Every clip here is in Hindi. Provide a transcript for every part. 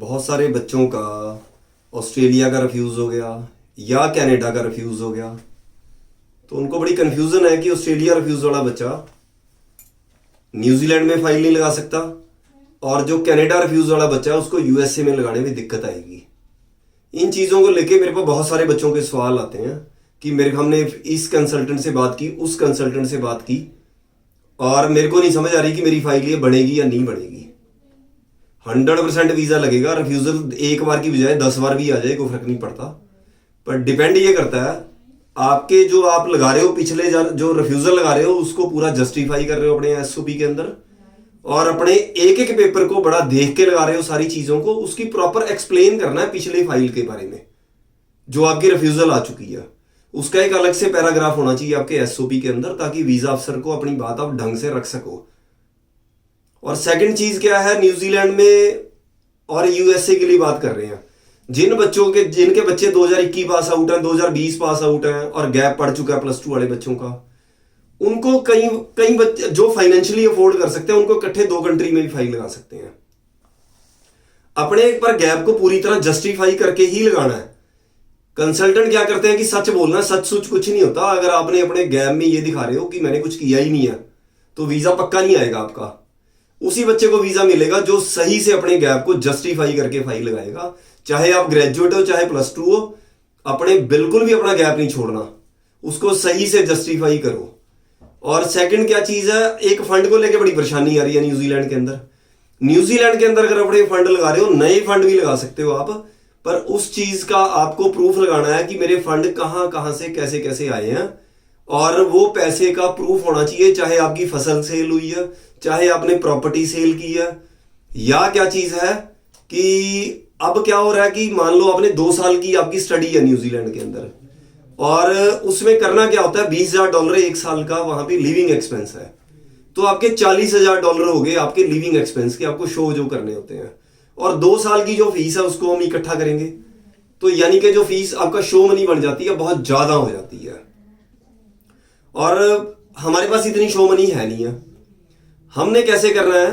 बहुत सारे बच्चों का ऑस्ट्रेलिया का रिफ्यूज़ हो गया या कनाडा का रिफ्यूज़ हो गया, तो उनको बड़ी कन्फ्यूज़न है कि ऑस्ट्रेलिया रिफ्यूज़ वाला बच्चा न्यूजीलैंड में फाइल नहीं लगा सकता और जो कनाडा रिफ्यूज़ वाला बच्चा है उसको यूएसए में लगाने में दिक्कत आएगी। इन चीज़ों को लेके मेरे पास बहुत सारे बच्चों के सवाल आते हैं कि हमने इस कंसल्टेंट से बात की, उस कंसल्टेंट से बात की और मेरे को नहीं समझ आ रही कि मेरी फाइल ये बनेगी या नहीं बनेगी। 100% वीज़ा लगेगा, रिफ्यूज़ल एक बार की बजाय 10 बार भी आ जाए कोई फर्क नहीं पड़ता। पर डिपेंड ये करता है आपके जो आप लगा रहे हो, पिछले जो रिफ्यूज़ल लगा रहे हो उसको पूरा जस्टिफाई कर रहे हो अपने एसओपी के अंदर, और अपने एक एक पेपर को बड़ा देख के लगा रहे हो, सारी चीज़ों को उसकी प्रॉपर एक्सप्लेन करना है पिछले फाइल के बारे में जो आपकी रिफ्यूज़ल आ चुकी है। उसका एक अलग से पैराग्राफ होना चाहिए आपके एसओपी के अंदर ताकि वीज़ा अफसर को अपनी बात आप ढंग से रख सको। और सेकंड चीज़ क्या है, न्यूजीलैंड में और यूएसए के लिए बात कर रहे हैं, जिनके बच्चे 2021 पास आउट हैं, 2020 पास आउट हैं और गैप पड़ चुका है +2 वाले बच्चों का, उनको कई बच्चे जो फाइनेंशियली अफोर्ड कर सकते हैं उनको इकट्ठे 2 कंट्री में भी फाइल लगा सकते हैं। अपने एक पर गैप को पूरी तरह जस्टिफाई करके ही लगाना है। कंसल्टेंट क्या करते हैं कि सच बोलना, सच सुच कुछ नहीं होता। अगर आपने अपने गैप में ये दिखा रहे हो कि मैंने कुछ किया ही नहीं है तो वीज़ा पक्का नहीं आएगा आपका। उसी बच्चे को वीज़ा मिलेगा जो सही से अपने गैप को जस्टिफाई करके फाइल लगाएगा। चाहे आप ग्रेजुएट हो चाहे +2 हो, अपने बिल्कुल भी अपना गैप नहीं छोड़ना, उसको सही से जस्टिफाई करो। और सेकंड क्या चीज़ है, एक फंड को लेकर बड़ी परेशानी आ रही है न्यूजीलैंड के अंदर। न्यूजीलैंड के अंदर अगर अपने फंड लगा रहे हो, नए फंड भी लगा सकते हो आप, पर उस चीज़ का आपको प्रूफ लगाना है कि मेरे फंड कहाँ कहाँ से कैसे कैसे आए हैं, और वो पैसे का प्रूफ होना चाहिए। चाहे आपकी फसल सेल हुई है, चाहे आपने प्रॉपर्टी सेल की है, या क्या चीज़ है कि अब क्या हो रहा है कि मान लो आपने 2 साल की आपकी स्टडी है न्यूजीलैंड के अंदर, और उसमें करना क्या होता है, $20,000 1 साल का वहां पे लिविंग एक्सपेंस है, तो आपके $40,000 हो गए आपके लिविंग एक्सपेंस के, आपको शो जो करने होते हैं। और 2 साल की जो फीस है उसको हम इकट्ठा करेंगे, तो यानी कि जो फीस आपका शो मनी बन जाती है बहुत ज्यादा हो जाती है। और हमारे पास इतनी शो मनी है नहीं है। हमने कैसे करना है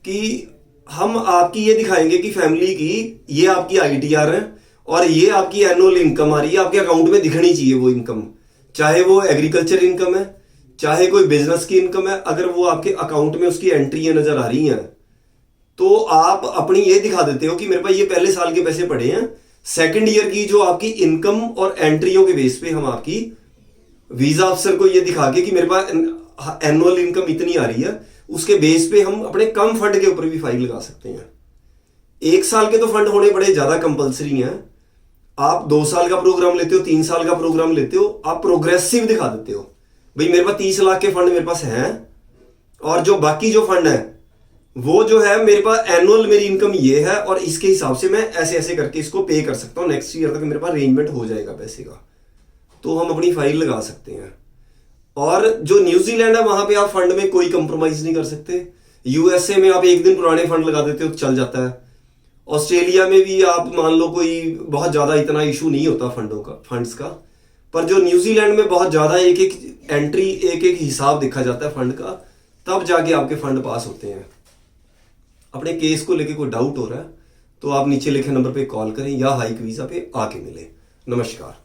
कि हम आपकी ये दिखाएंगे कि फैमिली की ये आपकी आईटीआर है और ये आपकी एनुअल इनकम आ रही है, आपके अकाउंट में दिखनी चाहिए वो इनकम, चाहे वो एग्रीकल्चर इनकम है चाहे कोई बिजनेस की इनकम है। अगर वो आपके अकाउंट में उसकी एंट्री नजर आ रही हैं तो आप अपनी ये दिखा देते हो कि मेरे पास ये पहले साल के पैसे पड़े हैं। सेकंड ईयर की जो आपकी इनकम और एंट्रियों के बेस पे हम आपकी वीजा अफसर को ये दिखा के कि मेरे पास एनुअल इनकम इतनी आ रही है, उसके बेस पे हम अपने कम फंड के ऊपर भी फाइल लगा सकते हैं। 1 साल के तो फंड होने बड़े ज्यादा कंपलसरी हैं। आप 2 साल का प्रोग्राम लेते हो, 3 साल का प्रोग्राम लेते हो, आप प्रोग्रेसिव दिखा देते हो भाई मेरे पास 30 लाख के फंड मेरे पास हैं, और जो बाकी जो फंड है वो जो है मेरे पास एनुअल मेरी इनकम ये है और इसके हिसाब से मैं ऐसे ऐसे करके इसको पे कर सकता हूँ, नेक्स्ट ईयर तक मेरे पास अरेंजमेंट हो जाएगा पैसे का, तो हम अपनी फाइल लगा सकते हैं। और जो न्यूजीलैंड है वहां पे आप फंड में कोई कंप्रोमाइज नहीं कर सकते। यूएसए में आप 1 दिन पुराने फंड लगा देते हो तो चल जाता है। ऑस्ट्रेलिया में भी आप मान लो कोई बहुत ज्यादा इतना इशू नहीं होता फंड्स का, पर जो न्यूजीलैंड में बहुत ज्यादा एक एक एंट्री, एक एक हिसाब देखा जाता है फंड का, तब जाके आपके फंड पास होते हैं। अपने केस को लेके कोई डाउट हो रहा है तो आप नीचे लिखे नंबर पे कॉल करें या हाइक वीजा पे आके मिले। नमस्कार।